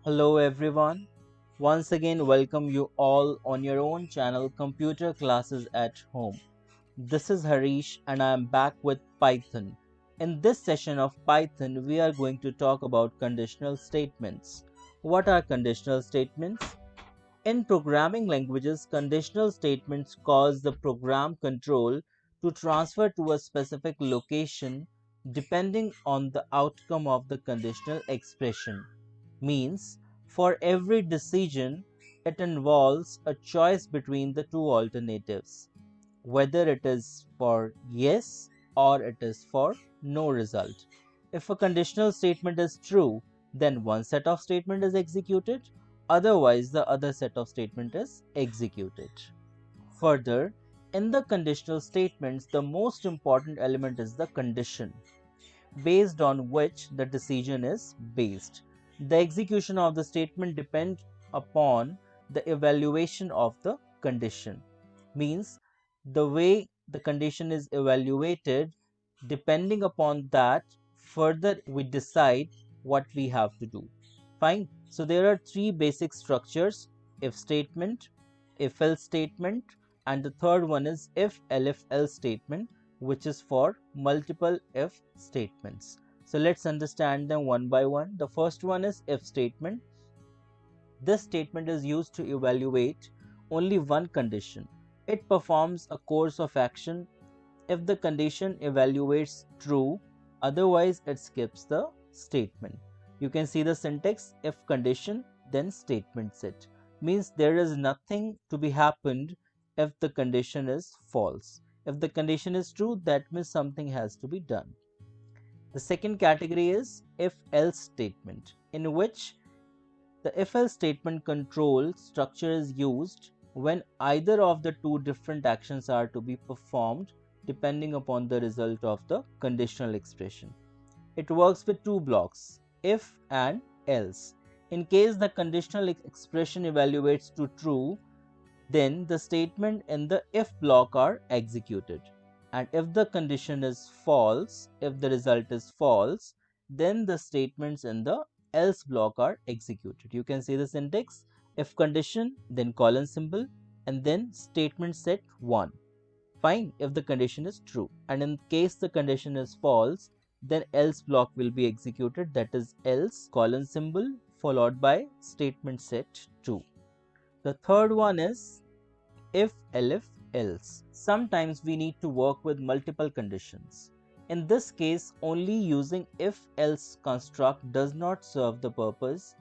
Hello everyone. Once again welcome you all on your own channel Computer Classes at Home. This is Harish and I am back with Python. In this session of Python we are going to talk about conditional statements. What are conditional statements? In programming languages, conditional statements cause the program control to transfer to a specific location depending on the outcome of the conditional expression. Means, for every decision, it involves a choice between the two alternatives, whether it is for yes or it is for no result. If a conditional statement is true, then one set of statement is executed, otherwise the other set of statement is executed. Further, in the conditional statements, the most important element is the condition based on which the decision is based. The execution of the statement depends upon the evaluation of the condition. Means the way the condition is evaluated, depending upon that, further we decide what we have to do. Fine. So there are three basic structures: if statement, if else statement, and the third one is if elif else statement, which is for multiple if statements. So let's understand them one by one. The first one is if statement. This statement is used to evaluate only one condition. It performs a course of action if the condition evaluates true, otherwise it skips the statement. You can see the syntax: if condition, then statement set. Means there is nothing to be happened if the condition is false. If the condition is true, that means something has to be done. The second category is if else statement, in which the if else statement control structure is used when either of the two different actions are to be performed depending upon the result of the conditional expression. It works with two blocks, if and else. In case the conditional expression evaluates to true, then the statement in the if block are executed. And if the condition is false, if the result is false, then the statements in the else block are executed. You can see the syntax: if condition, then colon symbol, and then statement set 1. Fine, if the condition is true. And in case the condition is false, then else block will be executed, that is else colon symbol followed by statement set 2. The third one is if elif else. Sometimes we need to work with multiple conditions. In this case, only using if else construct does not serve the purpose.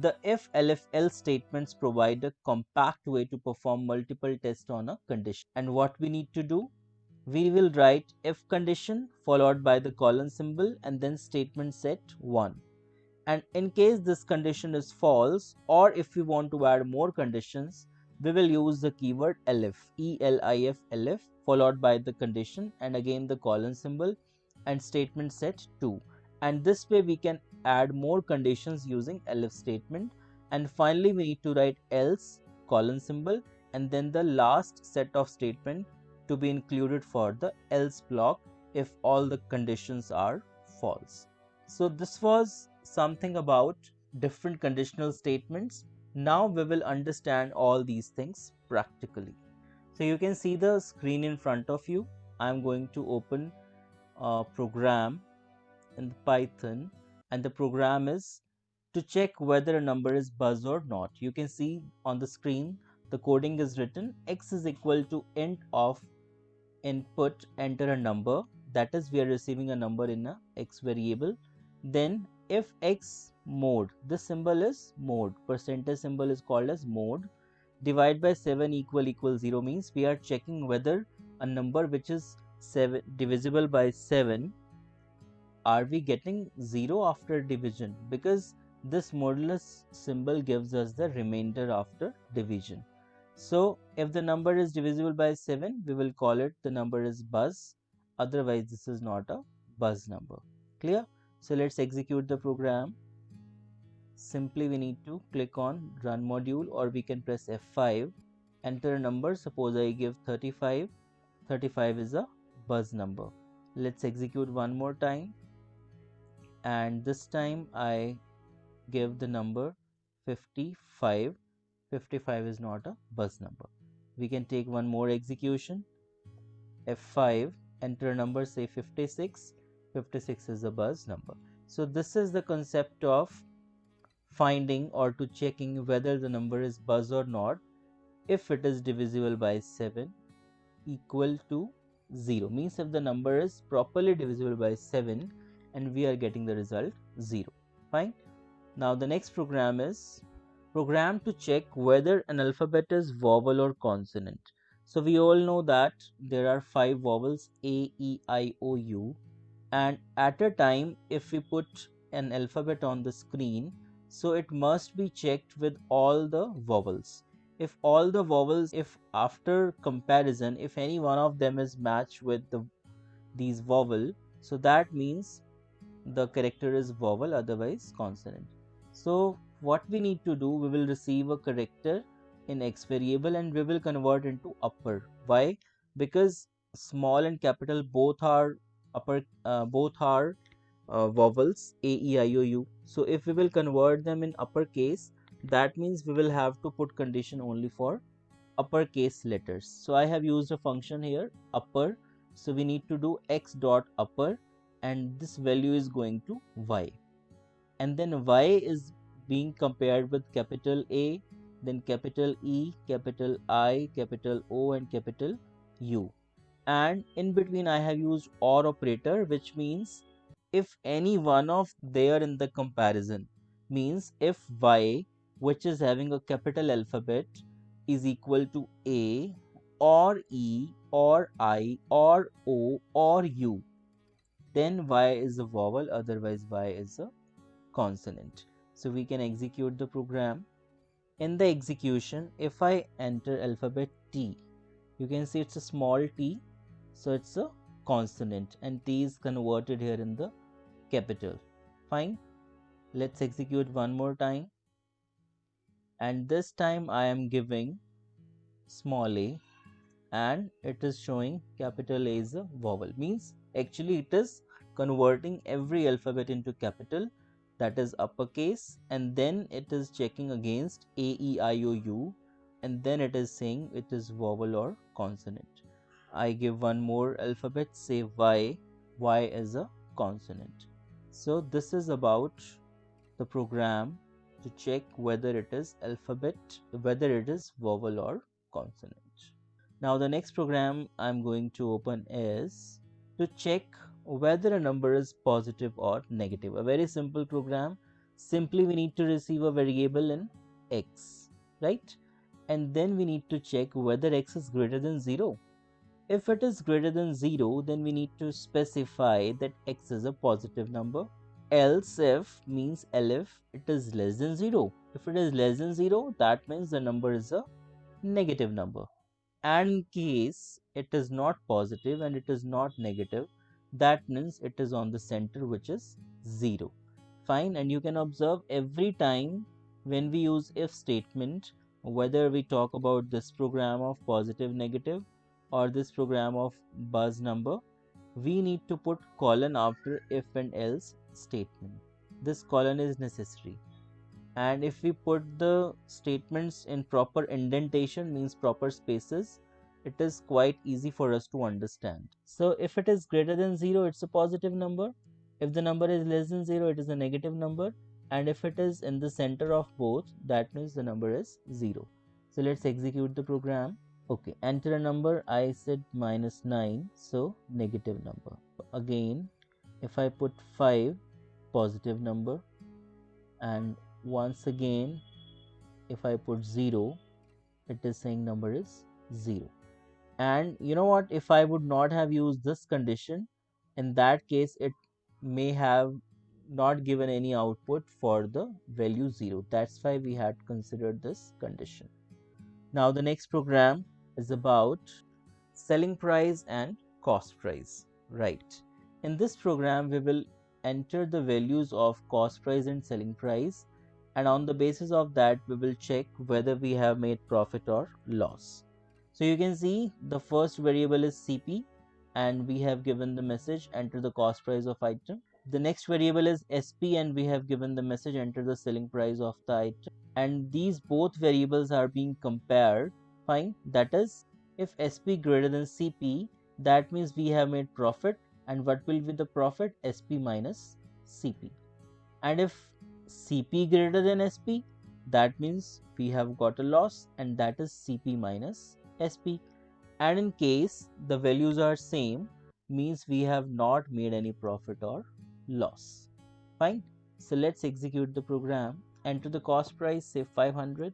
The if elif else statements provide a compact way to perform multiple tests on a condition. And what we need to do? We will write if condition followed by the colon symbol and then statement set 1. And in case this condition is false, or if we want to add more conditions, we will use the keyword elif, elif, elif, followed by the condition and again the colon symbol and statement set 2. And this way we can add more conditions using elif statement. And finally we need to write else colon symbol and then the last set of statement to be included for the else block if all the conditions are false. So this was something about different conditional statements. Now we will understand all these things practically. So you can see the screen in front of you. I am going to open a program in Python, and the program is to check whether a number is buzz or not. You can see on the screen the coding is written: x is equal to int of input enter a number, that is we are receiving a number in a x variable. Then if x mode, this symbol is mode, percentage symbol is called as mode, divide by 7 equal 0 means we are checking whether a number which is 7 divisible by 7, are we getting 0 after division, because this modulus symbol gives us the remainder after division. So if the number is divisible by 7, we will call it the number is buzz, otherwise this is not a buzz number. Clear? So let's execute the program. Simply we need to click on run module, or we can press F5, enter a number. Suppose I give 35. 35 is a buzz number. Let's execute one more time, and this time I give the number 55. 55 is not a buzz number. We can take one more execution. F5, enter a number, say 56. 56 is a buzz number. So this is the concept of finding or to checking whether the number is buzz or not if it is divisible by 7 equal to 0. Means if the number is properly divisible by 7 and we are getting the result 0. Fine. Now the next program is program to check whether an alphabet is vowel or consonant. So we all know that there are 5 vowels A, E, I, O, U, and at a time if we put an alphabet on the screen, so it must be checked with all the vowels. If all the vowels, if after comparison, if any one of them is matched with these vowel, so that means the character is vowel, otherwise consonant. So what we need to do, we will receive a character in X variable and we will convert into upper. Why? Because small and capital both are upper, vowels A, E, I, O, U. So if we will convert them in uppercase, that means we will have to put condition only for uppercase letters. So I have used a function here upper. So we need to do x dot upper and this value is going to y, and then y is being compared with capital A, then capital E, capital I, capital O and capital U, and in between I have used OR operator, which means if any one of there in the comparison, means if y, which is having a capital alphabet, is equal to A or E or I or O or U, then y is a vowel, otherwise y is a consonant. So we can execute the program. In the execution, if I enter alphabet T, you can see it's a small t, so it's a consonant and t is converted here in the capital. Fine. Let's execute one more time, and this time I am giving small a and it is showing capital A is a vowel, means actually it is converting every alphabet into capital, that is uppercase, and then it is checking against A, E, I, O, U, and then it is saying it is vowel or consonant. I give one more alphabet, say Y, Y is a consonant. So this is about the program to check whether it is alphabet, whether it is vowel or consonant. Now the next program I'm going to open is to check whether a number is positive or negative. A very simple program. Simply we need to receive a variable in x, right? And then we need to check whether x is greater than 0. If it is greater than 0, then we need to specify that x is a positive number. Else if means elif, it is less than 0. If it is less than 0, that means the number is a negative number. And in case it is not positive and it is not negative, that means it is on the center, which is 0. Fine. And you can observe every time when we use if statement, whether we talk about this program of positive negative or this program of buzz number, we need to put colon after if and else statement. This colon is necessary, and if we put the statements in proper indentation, means proper spaces, it is quite easy for us to understand. So if it is greater than 0, it's a positive number. If the number is less than 0, it is a negative number, and if it is in the center of both, that means the number is 0. So let's execute the program. Okay, enter a number. I said -9, so negative number. Again, if I put 5, positive number, and once again if I put 0, it is saying number is 0. And you know what, if I would not have used this condition, in that case it may have not given any output for the value 0. That's why we had considered this condition. Now the next program is about selling price and cost price. Right. In this program we will enter the values of cost price and selling price, and on the basis of that we will check whether we have made profit or loss. So you can see the first variable is CP and we have given the message enter the cost price of item. The next variable is SP, and we have given the message enter the selling price of the item, and these both variables are being compared. Fine, that is, if SP greater than CP, that means we have made profit, and what will be the profit? SP minus CP. And if CP greater than SP, that means we have got a loss, and that is CP minus SP. And in case the values are same, means we have not made any profit or loss. Fine. So let's execute the program. Enter the cost price, say 500,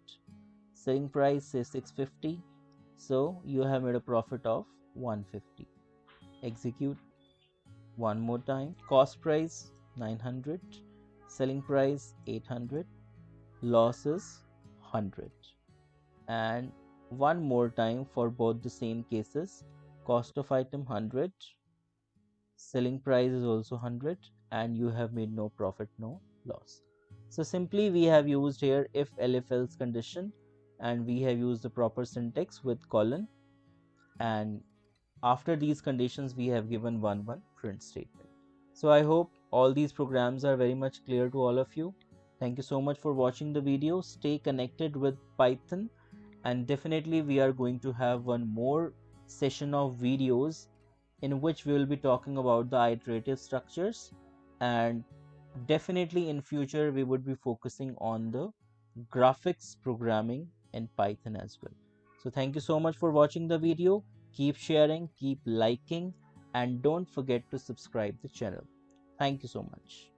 selling price, say 650. So you have made a profit of 150. Execute one more time. Cost price 900, selling price 800, losses 100. And one more time for both the same cases. Cost of item 100, selling price is also 100, and you have made no profit, no loss. So simply we have used here if elif else condition, and we have used the proper syntax with colon, and after these conditions we have given one print statement. So I hope all these programs are very much clear to all of you. Thank you so much for watching the video. Stay connected with Python, and definitely we are going to have one more session of videos in which we will be talking about the iterative structures, and definitely in future we would be focusing on the graphics programming in Python as well. So thank you so much for watching the video. Keep sharing, keep liking, and don't forget to subscribe the channel. Thank you so much.